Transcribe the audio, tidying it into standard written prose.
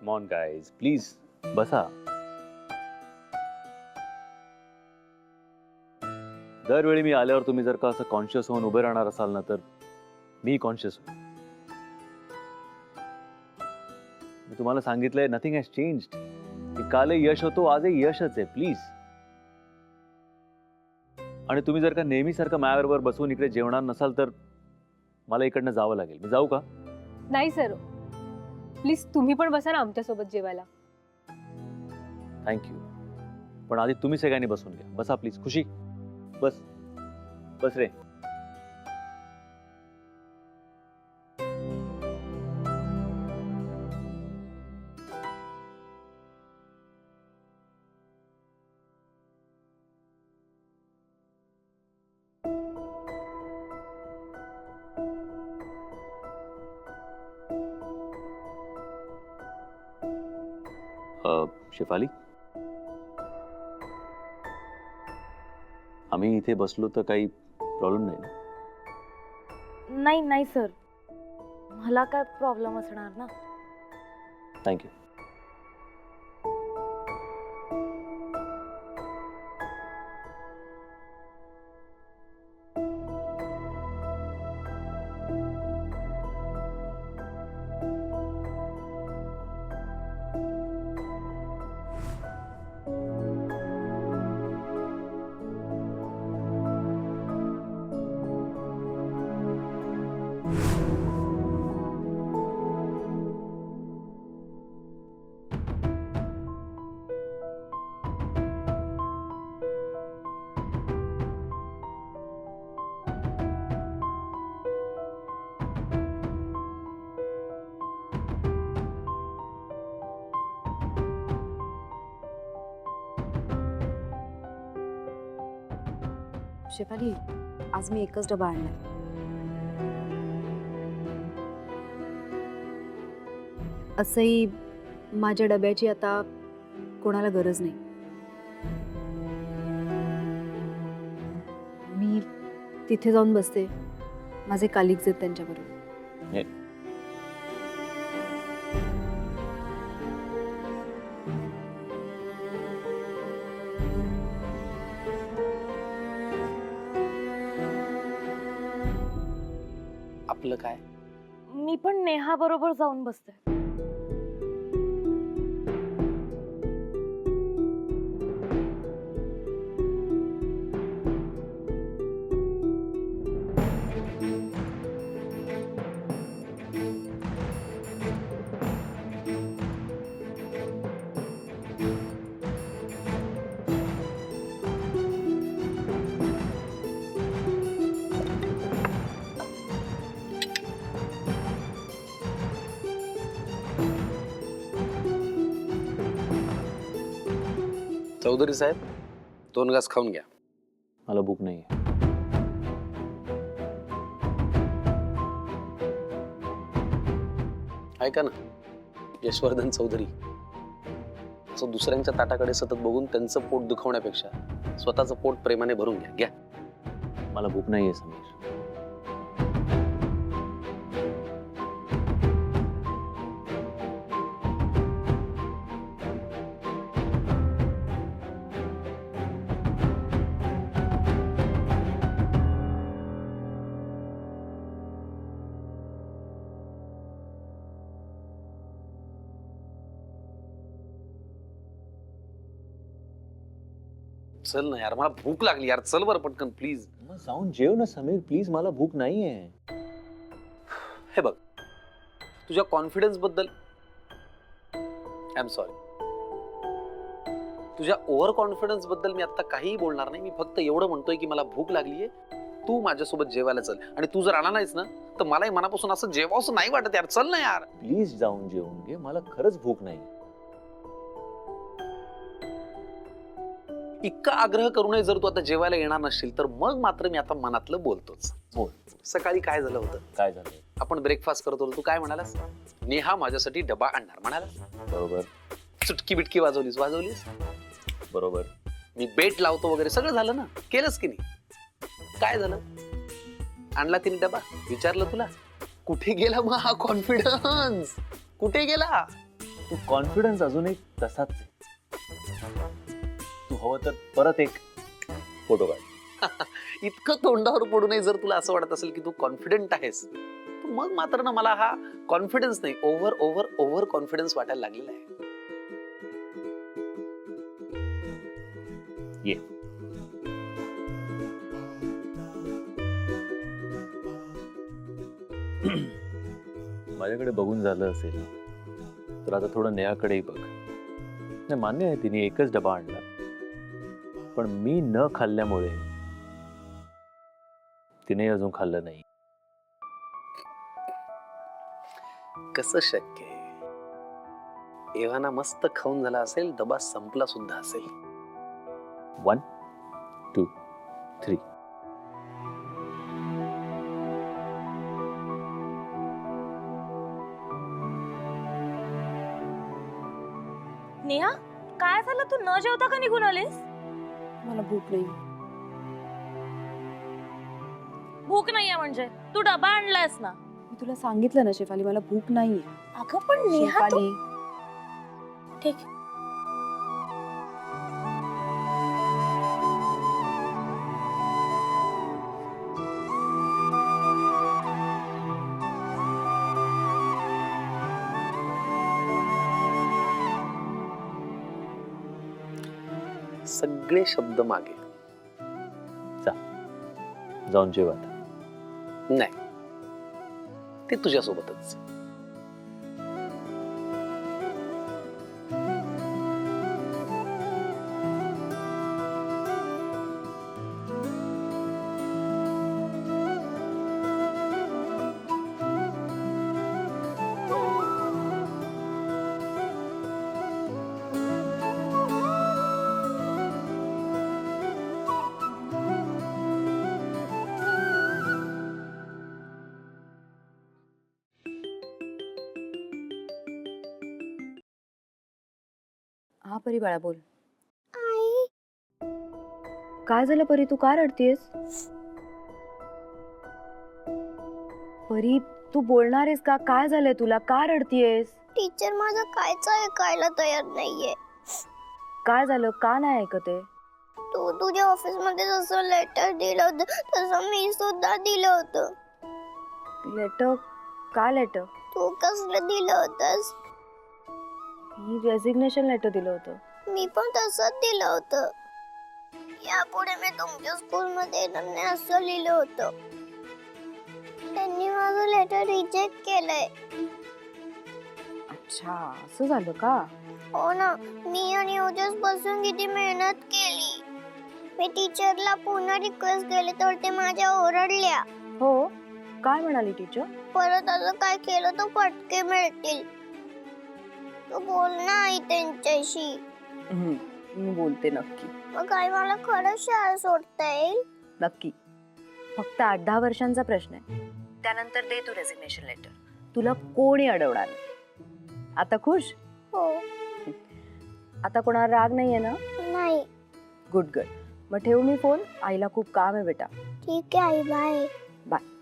Come on guys, please बसा. दरवेळी मी आल्यावर तुम्ही जर का असं कॉन्शियस होऊन उभे राहणार असाल ना, तर मी कॉन्शियस होईल. मी तुम्हाला सांगितलंय नथिंग हॅज चेंज्ड. की कालही यश होतो, आजही यशच आहे. प्लीज. आणि तुम्ही जर का नेहमीसारखं माझ्याबरोबर बसून इकडे जेवणार नसाल तर मला इकडनं जावं लागेल. मी जाऊ का? नाही सर, प्लीज तुम्ही पण बसा ना आमच्यासोबत जेवायला. थँक्यू. पण आधी तुम्ही सगळ्यांनी बसून घ्या. बसा प्लीज. खुशी बस. बस रे. शेफाली, आम्ही इथे बसलो तर काही प्रॉब्लेम नाही ना? नाही नाही सर, मला काय प्रॉब्लेम असणार ना. थँक्यू. शेफाली, आज मी एकच डबा आणलाय. असंही माझ्या डब्याची आता कोणाला गरज नाही. मी तिथे जाऊन बसते, माझे कलिग्स आहेत त्यांच्याबरोबर. आपलं काय? मी पण नेहा बरोबर जाऊन बसते. चौधरी साहेब, 2 घास खाऊन घ्या. मला भूक नाही. ऐका ना, यशवर्धन चौधरी, असं दुसऱ्यांच्या ताटाकडे सतत बघून त्यांचं पोट दुखवण्यापेक्षा स्वतःचं पोट प्रेमाने भरून घ्या. घ्या. मला भूक नाहीये समीर. चल ना यार, मला भूक लागली यार. चल बरं पटकन प्लीज. मग जाऊन जेव ना समीर प्लीज. मला भूक नाहीये. हे बघ, तुझ्या कॉन्फिडन्स बद्दल आय एम सॉरी. तुझ्या ओव्हर कॉन्फिडन्स बद्दल मी आता काहीही बोलणार नाही. मी फक्त एवढं म्हणतोय की मला भूक लागलीये, तू माझ्यासोबत जेवायला चल. आणि तू जर आला नाहीस ना तर मलाही मनापासून असं जेवावंसं नाही वाटत यार. चल ना यार प्लीज जाऊन जेवून घे. मला खरंच भूक नाही. इतका आग्रह करूनही जर तू आता जेवायला येणार नसशील तर मग मात्र मी आता मनातलं बोलतोच. बोल. सकाळी काय झालं होतं? काय झालं? आपण ब्रेकफास्ट करत होतो. तू काय म्हणालास? नेहा माझ्यासाठी डबा आणणार म्हणालास. बरोबर. चुटकी बिटकी वाजवलीस. बरोबर. मी बेट लावतो वगैरे सगळं झालं ना. केलंस की नाही? काय झालं? आणला तिने डबा. विचारलं तुला कुठे गेला मग हा कॉन्फिडन्स? कुठे गेला? तू कॉन्फिडन्स अजूनही तसाच आहे. तू हवं तर परत एक फोटो काढ. इतकं तोंडावर पडू नये. जर तुला असं वाटत असेल की तू कॉन्फिडंट आहेस, तर मग मात्र ना मला हा कॉन्फिडन्स नाही, ओव्हर ओव्हर ओव्हर कॉन्फिडन्स वाटायला लागलेला आहे. ये. माझ्याकडे बघून झालं असेल तर आता थोडं नेहाकडेही बघ. नाही, मान्य आहे तिने एकच डबा आणला, पण मी न खाल्ल्यामुळे तिने अजून खाल्लं नाही. कसं शक्य आहे? एव्हाना मस्त खाऊन झाला असेल, डबा संपला सुद्धा असेल. 1 2 3. नेहा, काय झालं? तू न जेवता का निघून आलीस? मला भूक नाही. भूक नाहीये म्हणजे? तू डबा आणलायस ना? मी तुला सांगितलं ना शेफाली, मला भूक नाहीये. अगं पण नेहा तू... शेफाली, ठीक. सगळे शब्द मागे. जाऊन जेवा. नाही, ते तुझ्यासोबतच. हा परी बाळा बोल. काय झालं परी, तू का रडतीयस? परी तू बोलणार आहेस का? काय झालंय तुला? का रडतीयस? टीचर माझं कायच ऐकायला तयार नाहीये. काय झालं? का नाही ऐकत आहे? तू तुझ्या ऑफिस मध्ये जसं लेटर दिलं होतं तसं मी सुद्धा दिलं होतं. लेटर? का लेटर? तू कसलं दिलं होतंस? मी रेजिग्नेशन लेटर दिलं होतं. मी पण तसंच दिलं होतं. यापुढे मी तुमच्या स्कूल मध्ये येणार नाही असं लिहिलं होतं. त्यांनी माझं लेटर रिजेक्ट केलंय. अच्छा, असं झालं का? हो ना, मी आणि ओजस बसून किती मेहनत केली. मी टीचरला पुन्हा रिक्वेस्ट केली तर ते माझ्या ओरडल्या. हो, काय म्हणाली टीचर? परत असं काय केलं तर फटके मिळतील. तू बोल ना आई त्यांच्याशी. मी बोलते नक्की. मग काय मला खरंच शाळा सोडता येईल? नक्की. फक्त 8-10 वर्षांचा प्रश्न आहे. त्यानंतर दे तू रेजिग्नेशन लेटर. तुला कोणी अडवणार नाही. आता खुश? हो. आता कोणाला राग नाहीये ना? नाही. Good good. मग ठेवू मी फोन? आईला खूप काम आहे बेटा. ठीक आहे आई, बाय. बाय.